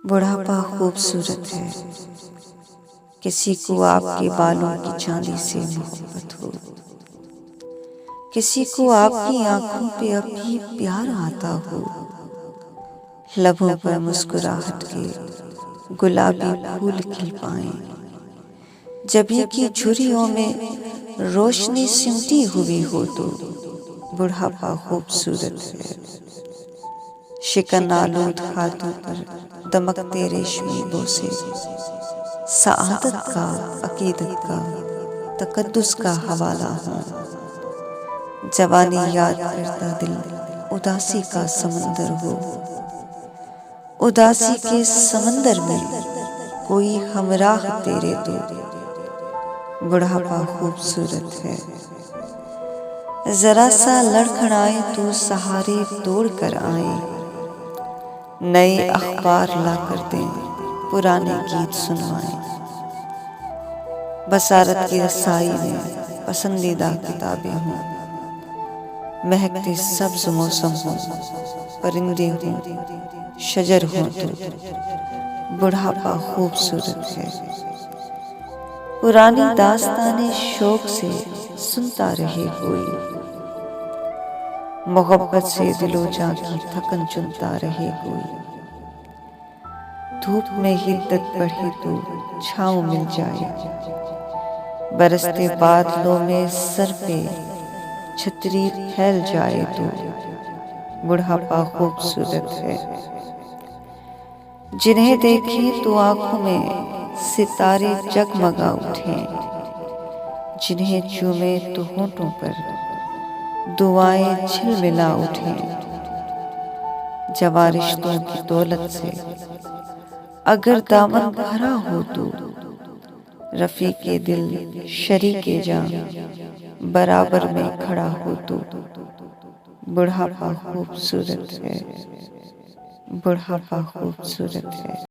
बुढ़ापा खूबसूरत है। किसी को आपके बालों की चांदी से मोहब्बत हो, किसी को आपकी आंखों पे अभी प्यार आता हो, लबों पर मुस्कुराहट के गुलाबी फूल खिल पाए, जबी की झुर्रियों में रोशनी सिमटी हुई हो तो बुढ़ापा खूबसूरत है। शिकन आलूद हाथों पर दमकते रेशमी बोसे, सआदत का, अकीदत का, तकद्दुस का हवाला हो। जवानी याद करता दिल उदासी का समंदर हो, उदासी के समंदर में कोई हमराह तेरे तो बुढ़ापा खूबसूरत है। जरा सा लड़खड़ाए तो सहारे तोड़ कर आए, नए अखबार ला कर दें, पुराने गीत सुनवाएं। बसारत की रसाई में पसंदीदा किताबें हों, महकते सब्ज मौसम हों, परिंदे हों, शजर हों तो बुढ़ापा खूबसूरत है। पुरानी दास्तानें शौक से सुनता रहे कोई, मोहब्बत से दिलो जान की थकन चुनता रहे कोई। धूप में हिद्दत बढ़े तो छाँव मिल जाए, बरसते बादलों में सर पे छतरी फैल जाए तो बुढ़ापा खूबसूरत है। जिन्हें देखें तो आंखों में सितारे जगमगा उठें, जिन्हें चूमे तो होठों पर दुआएं झिलमिला उठें। जवां रिश्तों की दौलत से अगर दामन भरा हो तो रफीके दिल शरीके जान बराबर में खड़ा हो तो बुढ़ापा खूबसूरत है। बुढ़ापा खूबसूरत है।